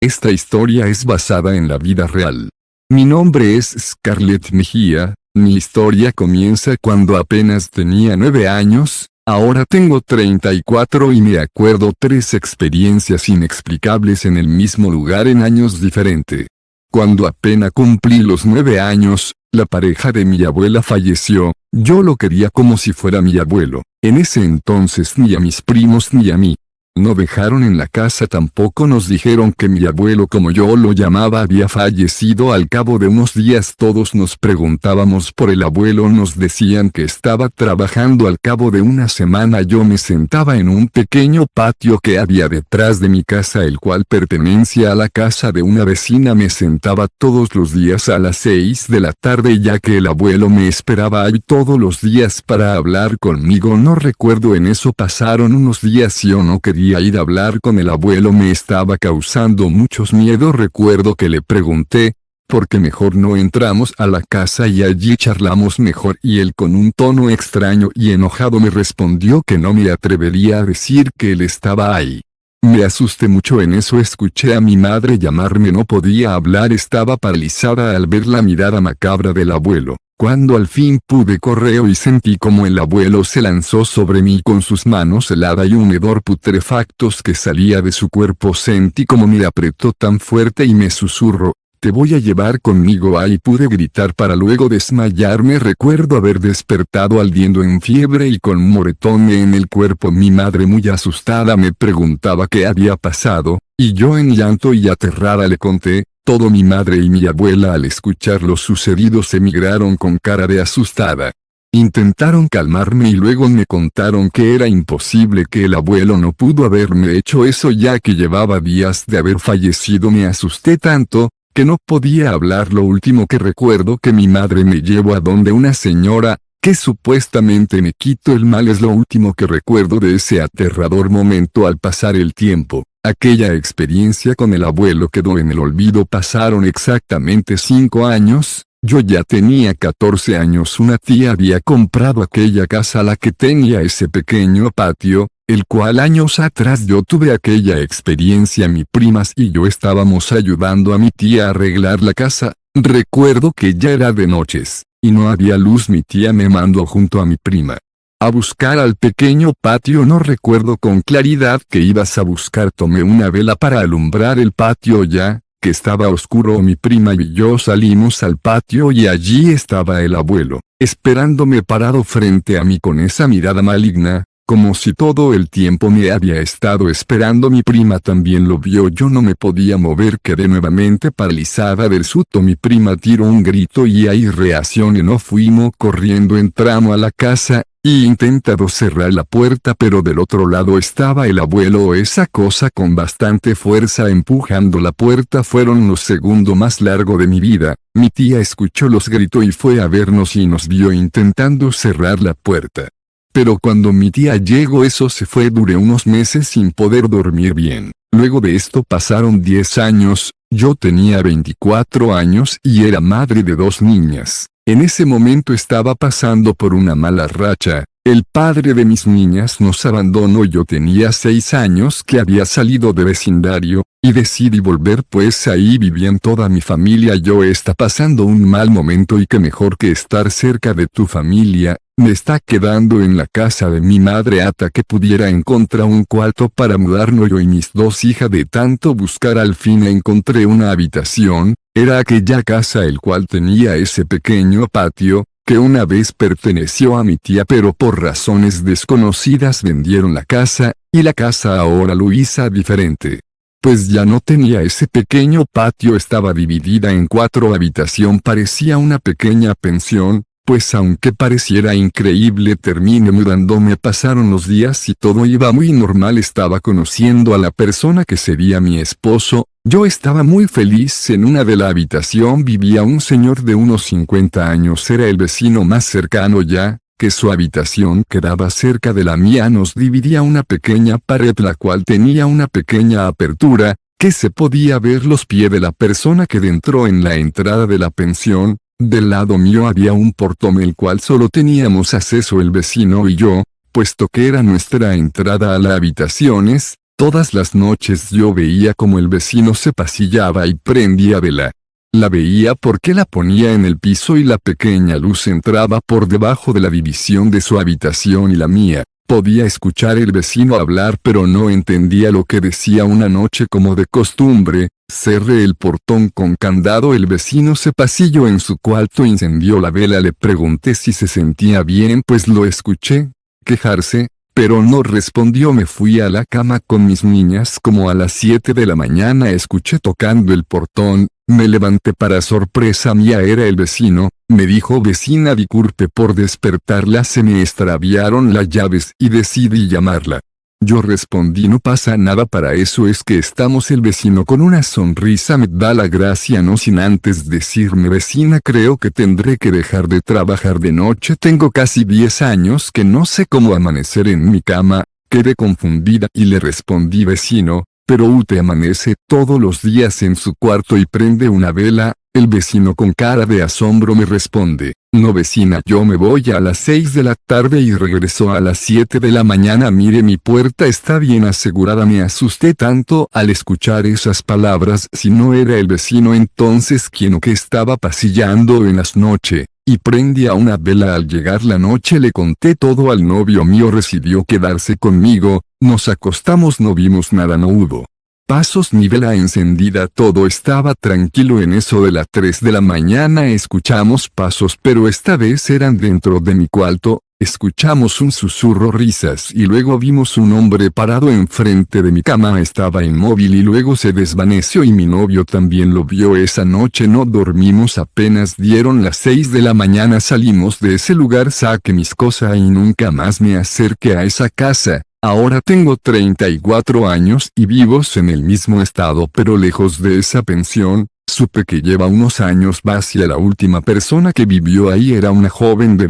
Esta historia es basada en la vida real. Mi nombre es Scarlett Mejía, mi historia comienza cuando apenas tenía 9 años, ahora tengo 34 y me acuerdo 3 experiencias inexplicables en el mismo lugar en años diferentes. Cuando apenas cumplí los 9 años, la pareja de mi abuela falleció, yo lo quería como si fuera mi abuelo, en ese entonces ni a mis primos ni a mí. No dejaron en la casa, tampoco nos dijeron que mi abuelo, como yo lo llamaba, había fallecido. Al cabo de unos días todos nos preguntábamos por el abuelo, nos decían que estaba trabajando. Al cabo de una semana yo me sentaba en un pequeño patio que había detrás de mi casa, el cual pertenecía a la casa de una vecina. Me sentaba todos los días a las 6 de la tarde, ya que el abuelo me esperaba ahí todos los días para hablar conmigo. No recuerdo, en eso pasaron unos días y yo no quería ir a hablar con el abuelo, me estaba causando muchos miedos. Recuerdo que le pregunté, ¿por qué mejor no entramos a la casa y allí charlamos mejor? Y él, con un tono extraño y enojado, me respondió que no me atrevería a decir que él estaba ahí. Me asusté mucho. En eso escuché a mi madre llamarme, no podía hablar, estaba paralizada al ver la mirada macabra del abuelo. Cuando al fin pude correr y sentí como el abuelo se lanzó sobre mí con sus manos heladas y un hedor putrefactos que salía de su cuerpo, sentí como me apretó tan fuerte y me susurró, «Te voy a llevar conmigo». Ahí pude gritar para luego desmayarme. Recuerdo haber despertado ardiendo en fiebre y con moretones en el cuerpo. Mi madre, muy asustada, me preguntaba qué había pasado, y yo en llanto y aterrada le conté todo. Mi madre y mi abuela, al escuchar lo sucedido, se miraron con cara de asustada. Intentaron calmarme y luego me contaron que era imposible, que el abuelo no pudo haberme hecho eso ya que llevaba días de haber fallecido. Me asusté tanto que no podía hablar. Lo último que recuerdo que mi madre me llevó a donde una señora, que supuestamente me quitó el mal. Es lo último que recuerdo de ese aterrador momento. Al pasar el tiempo, aquella experiencia con el abuelo quedó en el olvido. Pasaron exactamente 5 años, yo ya tenía 14 años. Una tía había comprado aquella casa, la que tenía ese pequeño patio, el cual años atrás yo tuve aquella experiencia. Mi primas y yo estábamos ayudando a mi tía a arreglar la casa. Recuerdo que ya era de noches, y no había luz. Mi tía me mandó junto a mi prima a buscar al pequeño patio. No recuerdo con claridad que ibas a buscar. Tomé una vela para alumbrar el patio ya que estaba oscuro. Mi prima y yo salimos al patio y allí estaba el abuelo, esperándome parado frente a mí con esa mirada maligna, como si todo el tiempo me había estado esperando. Mi prima también lo vio. Yo no me podía mover, quedé nuevamente paralizada del susto. Mi prima tiró un grito y ahí reaccioné. No fuimos corriendo, entramos a la casa y intentado cerrar la puerta, pero del otro lado estaba el abuelo. Esa cosa con bastante fuerza empujando la puerta. Fueron los segundos más largos de mi vida. Mi tía escuchó los gritos y fue a vernos y nos vio intentando cerrar la puerta. Pero cuando mi tía llegó, eso se fue. Duré unos meses sin poder dormir bien. Luego de esto pasaron 10 años, yo tenía 24 años y era madre de 2 niñas. En ese momento estaba pasando por una mala racha. El padre de mis niñas nos abandonó. Yo tenía 6 años, que había salido de vecindario, y decidí volver, pues ahí vivían toda mi familia. Yo está pasando un mal momento y qué mejor que estar cerca de tu familia. Me está quedando en la casa de mi madre hasta que pudiera encontrar un cuarto para mudarnos. Yo y mis 2 hijas, de tanto buscar, al fin encontré una habitación. Era aquella casa el cual tenía ese pequeño patio, que una vez perteneció a mi tía, pero por razones desconocidas vendieron la casa, y la casa ahora lo hizo diferente. Pues ya no tenía ese pequeño patio, estaba dividida en 4 habitaciones, parecía una pequeña pensión. Pues aunque pareciera increíble, terminé mudándome. Pasaron los días y todo iba muy normal. Estaba conociendo a la persona que sería mi esposo. Yo estaba muy feliz. En una de la habitación vivía un señor de unos 50 años. Era el vecino más cercano, ya que su habitación quedaba cerca de la mía. Nos dividía una pequeña pared, la cual tenía una pequeña apertura, que se podía ver los pies de la persona que entró en la entrada de la pensión. Del lado mío había un portón, el cual solo teníamos acceso el vecino y yo, puesto que era nuestra entrada a las habitaciones. Todas las noches yo veía como el vecino se pasillaba y prendía vela. La veía porque la ponía en el piso y la pequeña luz entraba por debajo de la división de su habitación y la mía. Podía escuchar el vecino hablar pero no entendía lo que decía. Una noche, como de costumbre, cerré el portón con candado. El vecino se pasilló en su cuarto, encendió la vela. Le pregunté si se sentía bien, pues lo escuché quejarse, pero no respondió. Me fui a la cama con mis niñas. Como a las 7 de la mañana escuché tocando el portón. Me levanté, para sorpresa mía era el vecino. Me dijo: vecina, disculpe por despertarla, se me extraviaron las llaves y decidí llamarla. Yo respondí: no pasa nada, para eso es que estamos. El vecino, con una sonrisa, me da la gracia, no sin antes decirme: vecina, creo que tendré que dejar de trabajar de noche. Tengo casi 10 años que no sé cómo amanecer en mi cama. Quedé confundida y le respondí: vecino, pero usted amanece todos los días en su cuarto y prende una vela. El vecino, con cara de asombro, me responde: no, vecina, yo me voy a las 6 de la tarde y regreso a las 7 de la mañana. Mire, mi puerta está bien asegurada. Me asusté tanto al escuchar esas palabras. Si no era el vecino, entonces ¿quién o qué estaba pasillando en las noches y prendía una vela? Al llegar la noche le conté todo al novio mío. Decidió quedarse conmigo. Nos acostamos, no vimos nada, no hubo pasos ni vela encendida, todo estaba tranquilo. En eso de las 3 de la mañana escuchamos pasos, pero esta vez eran dentro de mi cuarto. Escuchamos un susurro, risas y luego vimos un hombre parado enfrente de mi cama. Estaba inmóvil y luego se desvaneció y mi novio también lo vio. Esa noche no dormimos. Apenas dieron las 6 de la mañana salimos de ese lugar, saqué mis cosas y nunca más me acerqué a esa casa. Ahora tengo 34 años y vivo en el mismo estado, pero lejos de esa pensión. Supe que lleva unos años vacía. La última persona que vivió ahí era una joven de